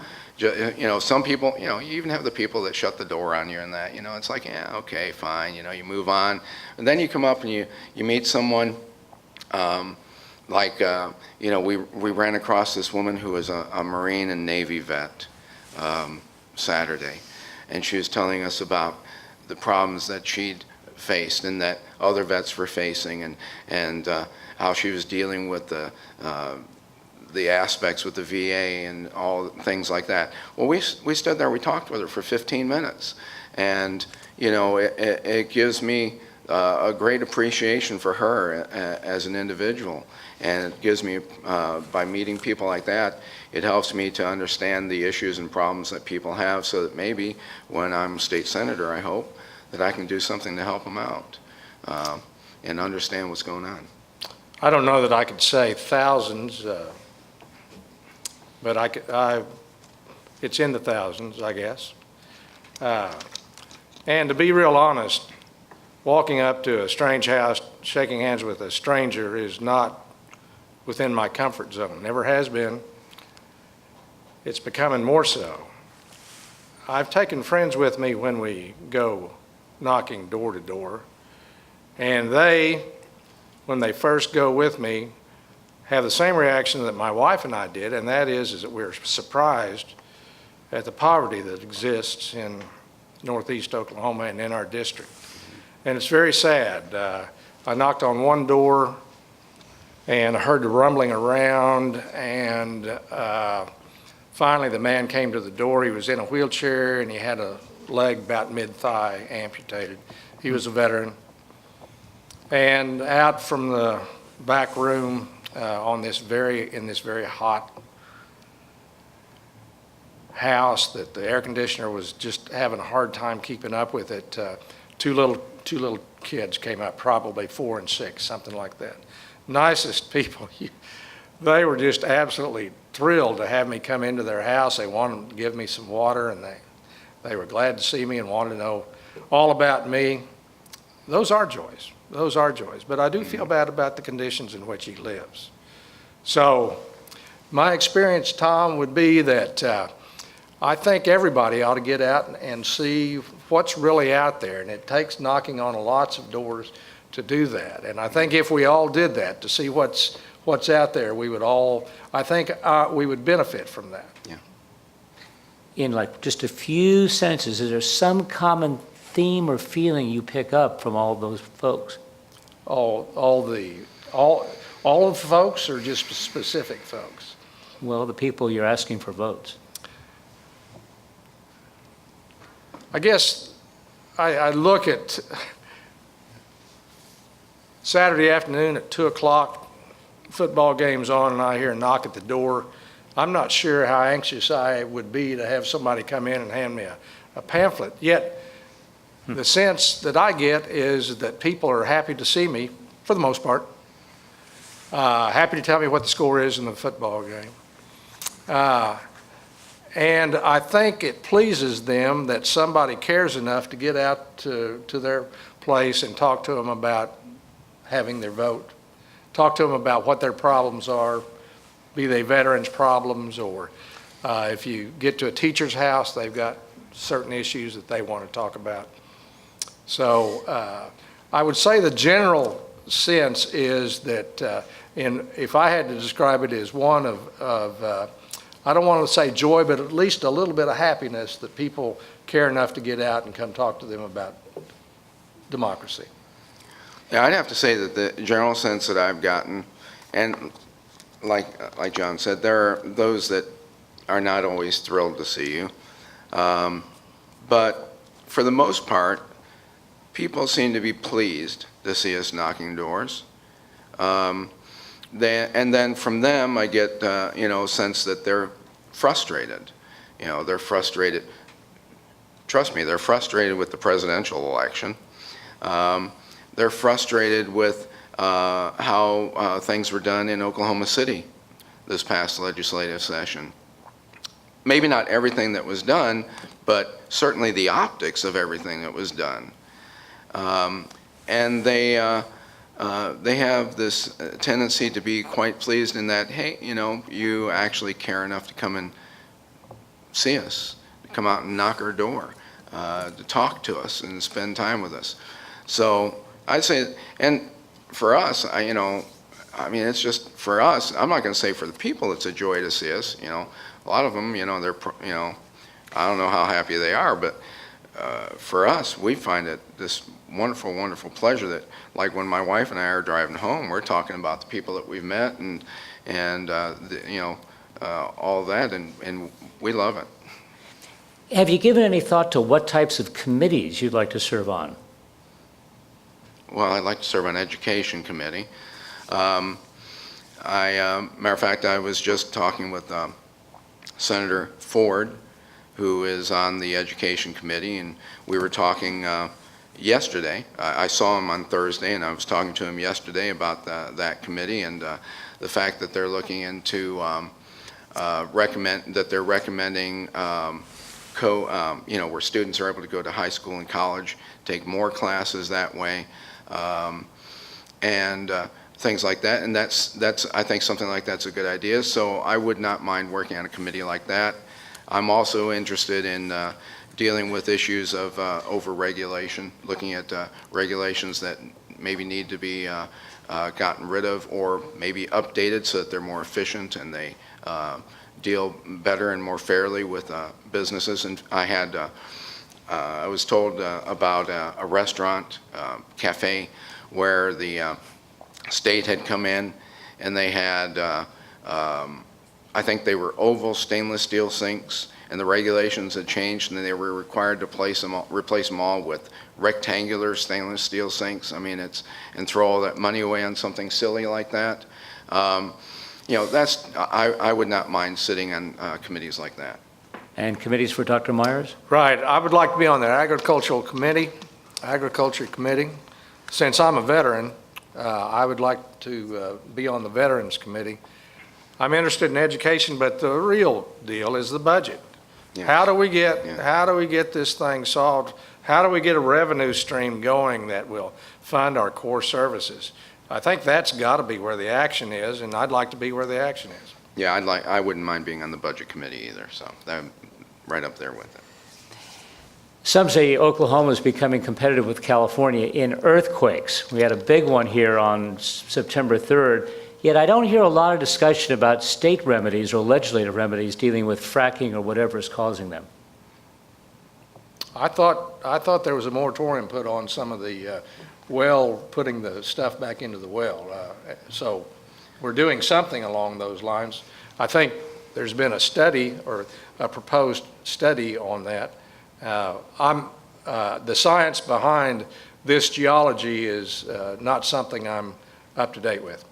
some people, you even have the people that shut the door on you and that, it's like, yeah, okay, fine, you move on. And then you come up and you meet someone, we ran across this woman who was a Marine and Navy vet Saturday, and she was telling us about the problems that she'd faced and that other vets were facing, and how she was dealing with the aspects with the VA and all things like that. Well, we stood there, we talked with her for 15 minutes, and it gives me a great appreciation for her as an individual, and it gives me, by meeting people like that, it helps me to understand the issues and problems that people have, so that maybe when I'm state senator, I hope that I can do something to help them out and understand what's going on. I don't know that I could say thousands, but it's in the thousands, I guess. And to be real honest, walking up to a strange house, shaking hands with a stranger is not within my comfort zone. Never has been. It's becoming more so. I've taken friends with me when we go knocking door to door, and when they first go with me, have the same reaction that my wife and I did, and that is that we're surprised at the poverty that exists in northeast Oklahoma and in our district. And it's very sad. I knocked on one door and I heard the rumbling around, and finally the man came to the door. He was in a wheelchair and he had a leg about mid-thigh amputated. He was a veteran. And out from the back room in this very hot house that the air conditioner was just having a hard time keeping up with it, two little kids came up, probably 4 and 6, something like that. Nicest people. They were just absolutely thrilled to have me come into their house. They wanted to give me some water, and they were glad to see me and wanted to know all about me. Those are joys. Those are joys. But I do feel bad about the conditions in which he lives. So my experience, Tom, would be that I think everybody ought to get out and see what's really out there, and it takes knocking on lots of doors to do that. And I think if we all did that to see what's out there, we would benefit from that. Yeah. In like just a few sentences, is there some common theme or feeling you pick up from all those folks? All of the folks, or just specific folks? Well, the people you're asking for votes. I guess I look at Saturday afternoon at 2 o'clock, football game's on, and I hear a knock at the door. I'm not sure how anxious I would be to have somebody come in and hand me a pamphlet. Yet the sense that I get is that people are happy to see me, for the most part, happy to tell me what the score is in the football game. And I think it pleases them that somebody cares enough to get out to their place and talk to them about having their vote. Talk to them about what their problems are, be they veterans' problems, or if you get to a teacher's house, they've got certain issues that they want to talk about. So I would say the general sense is that if I had to describe it as one of I don't want to say joy, but at least a little bit of happiness that people care enough to get out and come talk to them about democracy. Yeah, I'd have to say that the general sense that I've gotten, and like John said, there are those that are not always thrilled to see you, but for the most part, people seem to be pleased to see us knocking doors. And then from them, I get a sense that they're frustrated. They're frustrated. Trust me, they're frustrated with the presidential election. They're frustrated with how things were done in Oklahoma City this past legislative session. Maybe not everything that was done, but certainly the optics of everything that was done. And they have this tendency to be quite pleased in that, hey, you actually care enough to come and see us, to come out and knock our door, to talk to us and spend time with us. So I'd say, and for us, it's just for us. I'm not going to say for the people it's a joy to see us. A lot of them, they're, I don't know how happy they are, but for us, we find it this wonderful, wonderful pleasure that, like when my wife and I are driving home, we're talking about the people that we've met and all that, and we love it. Have you given any thought to what types of committees you'd like to serve on? Well, I'd like to serve on Education Committee. Matter of fact, I was just talking with Senator Ford, who is on the Education Committee, and we were talking yesterday. I saw him on Thursday, and I was talking to him yesterday about that committee and the fact that they're looking into recommending where students are able to go to high school and college, take more classes that way, and things like that. And that's I think something like that's a good idea. So I would not mind working on a committee like that. I'm also interested in dealing with issues of overregulation, looking at regulations that maybe need to be gotten rid of or maybe updated so that they're more efficient and they deal better and more fairly with businesses. And I was told about a restaurant, cafe, where the state had come in and they had, I think they were oval stainless steel sinks, and the regulations had changed and they were required to replace them all with rectangular stainless steel sinks. I mean, and throw all that money away on something silly like that. I would not mind sitting on committees like that. And committees for Dr. Myers? Right, I would like to be on the Agriculture Committee. Since I'm a veteran, I would like to be on the Veterans Committee. I'm interested in education, but the real deal is the budget. Yes. How do we get this thing solved? How do we get a revenue stream going that will fund our core services? I think that's got to be where the action is, and I'd like to be where the action is. Yeah, I wouldn't mind being on the Budget Committee either, so I'm right up there with it. Some say Oklahoma is becoming competitive with California in earthquakes. We had a big one here on September 3rd, yet I don't hear a lot of discussion about state remedies or legislative remedies dealing with fracking or whatever is causing them. I thought there was a moratorium put on some of the putting the stuff back into the well. So we're doing something along those lines. I think there's been a study or a proposed study on that. The science behind this geology is not something I'm up to date with.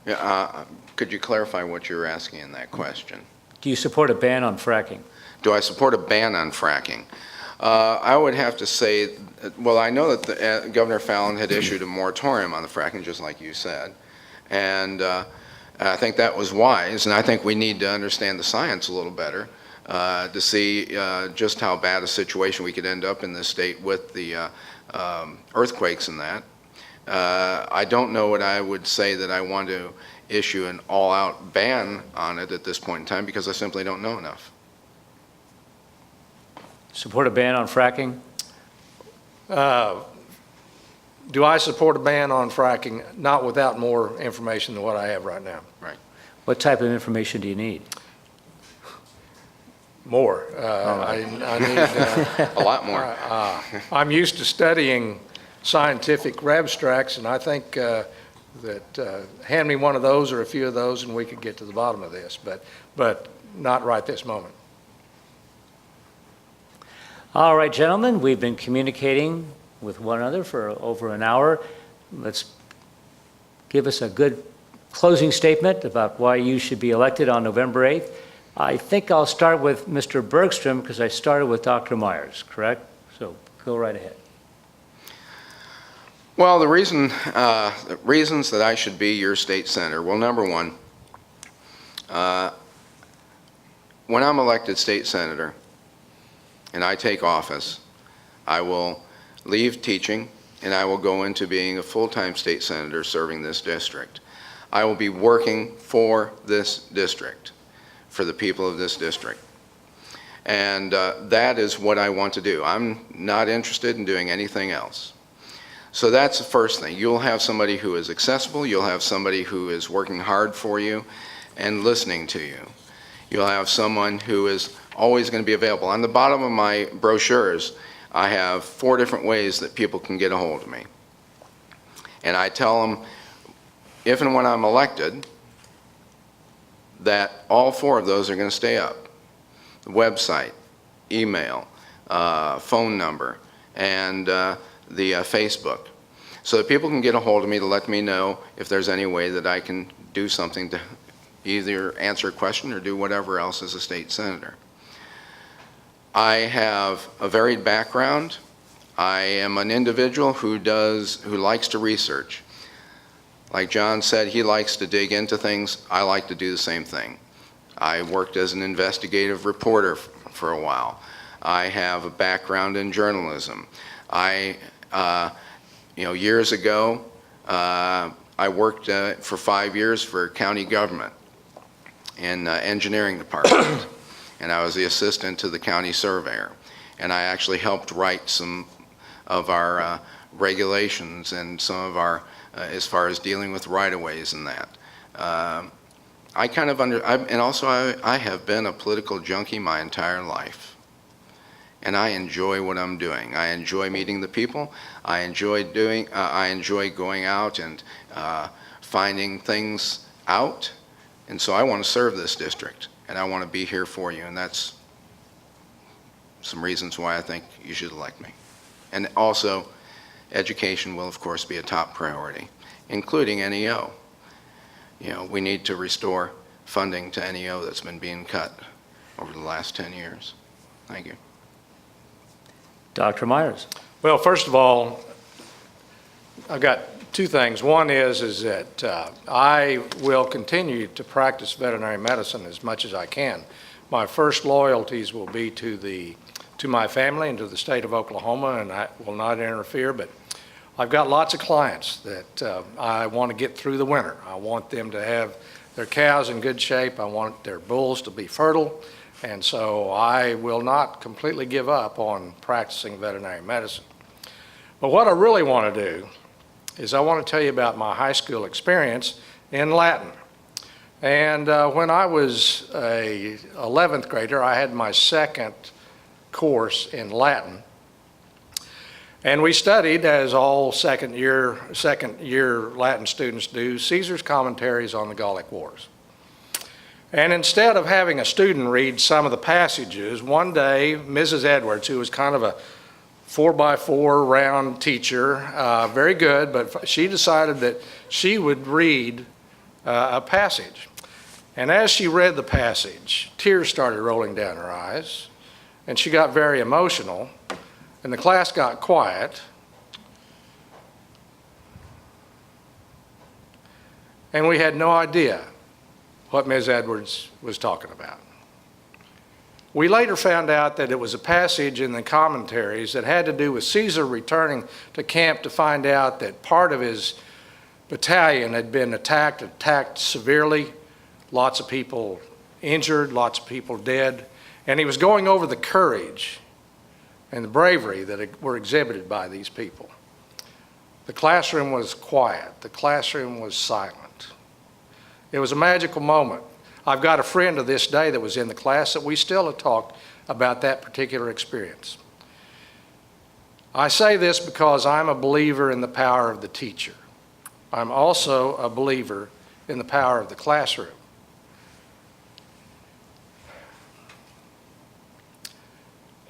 Yeah, could you clarify what you're asking in that question? Do you support a ban on fracking? Do I support a ban on fracking? I would have to say, well, I know that Governor Callan had issued a moratorium on the fracking, just like you said, and I think that was wise, and I think we need to understand the science a little better to see just how bad a situation we could end up in this state with the earthquakes and that. I don't know what I would say that I want to issue an all-out ban on it at this point in time because I simply don't know enough. Support a ban on fracking? Do I support a ban on fracking? Not without more information than what I have right now. Right. What type of information do you need? More. I need A lot more. I'm used to studying scientific abstracts, and I think that hand me one of those or a few of those and we could get to the bottom of this, but not right this moment. All right, gentlemen, we've been communicating with one another for over an hour. Let's give us a good closing statement about why you should be elected on November 8th. I think I'll start with Mr. Bergstrom because I started with Dr. Myers, correct? So go right ahead. Well, the reasons that I should be your state senator, well, number one, when I'm elected state senator and I take office, I will leave teaching and I will go into being a full-time state senator serving this district. I will be working for this district, for the people of this district. And that is what I want to do. I'm not interested in doing anything else. So that's the first thing. You'll have somebody who is accessible. You'll have somebody who is working hard for you and listening to you. You'll have someone who is always going to be available. On the bottom of my brochures, I have 4 different ways that people can get a hold of me. And I tell them, if and when I'm elected, that all 4 of those are going to stay up. The website, email, phone number, and the Facebook. So that people can get a hold of me to let me know if there's any way that I can do something to either answer a question or do whatever else as a state senator. I have a varied background. I am an individual who likes to research. Like John said, he likes to dig into things. I like to do the same thing. I worked as an investigative reporter for a while. I have a background in journalism. Years ago, I worked for 5 years for county government in engineering department, and I was the assistant to the county surveyor. And I actually helped write some of our regulations and some of our, as far as dealing with right-of-ways and that. I have been a political junkie my entire life. And I enjoy what I'm doing. I enjoy meeting the people. I enjoy going out and finding things out. And so I want to serve this district, and I want to be here for you. And that's some reasons why I think you should elect me. And also, education will, of course, be a top priority, including NEO. We need to restore funding to NEO that's been being cut over the last 10 years. Thank you. Dr. Myers. Well, first of all, I've got 2 things. One is that I will continue to practice veterinary medicine as much as I can. My first loyalties will be to my family and to the state of Oklahoma, and I will not interfere, but I've got lots of clients that I want to get through the winter. I want them to have their cows in good shape. I want their bulls to be fertile. And so I will not completely give up on practicing veterinary medicine. But what I really want to do is I want to tell you about my high school experience in Latin. And when I was a 11th grader, I had my second course in Latin. And we studied, as all second year Latin students do, Caesar's commentaries on the Gallic Wars. And instead of having a student read some of the passages, one day, Mrs. Edwards, who was kind of a 4x4 round teacher, very good, but she decided that she would read a passage. And as she read the passage, tears started rolling down her eyes, and she got very emotional, and the class got quiet. And we had no idea what Ms. Edwards was talking about. We later found out that it was a passage in the commentaries that had to do with Caesar returning to camp to find out that part of his battalion had been attacked severely, lots of people injured, lots of people dead, and he was going over the courage and the bravery that were exhibited by these people. The classroom was quiet. The classroom was silent. It was a magical moment. I've got a friend to this day that was in the class that we still have talked about that particular experience. I say this because I'm a believer in the power of the teacher. I'm also a believer in the power of the classroom.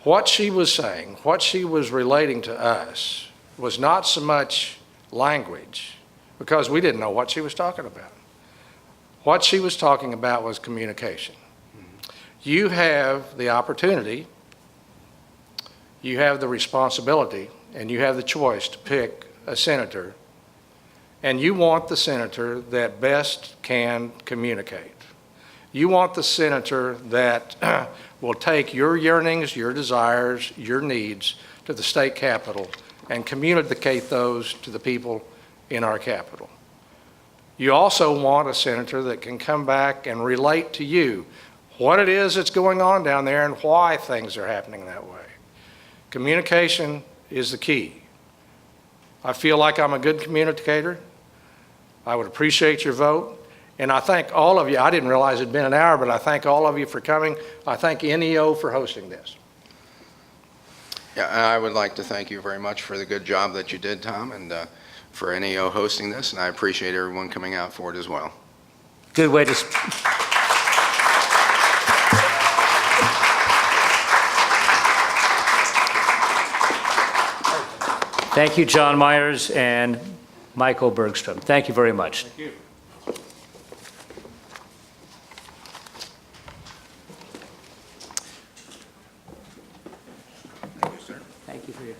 What she was saying, what she was relating to us, was not so much language, because we didn't know what she was talking about. What she was talking about was communication. You have the opportunity, you have the responsibility, and you have the choice to pick a senator, and you want the senator that best can communicate. You want the senator that will take your yearnings, your desires, your needs to the state capitol and communicate those to the people in our capital. You also want a senator that can come back and relate to you what it is that's going on down there and why things are happening that way. Communication is the key. I feel like I'm a good communicator. I would appreciate your vote. And I thank all of you. I didn't realize it'd been an hour, but I thank all of you for coming. I thank NEO for hosting this. Yeah, I would like to thank you very much for the good job that you did, Tom, and for NEO hosting this, and I appreciate everyone coming out for it as well. Good way to. Thank you, John Myers and Micheal Bergstrom. Thank you very much. Thank you. Thank you for your time.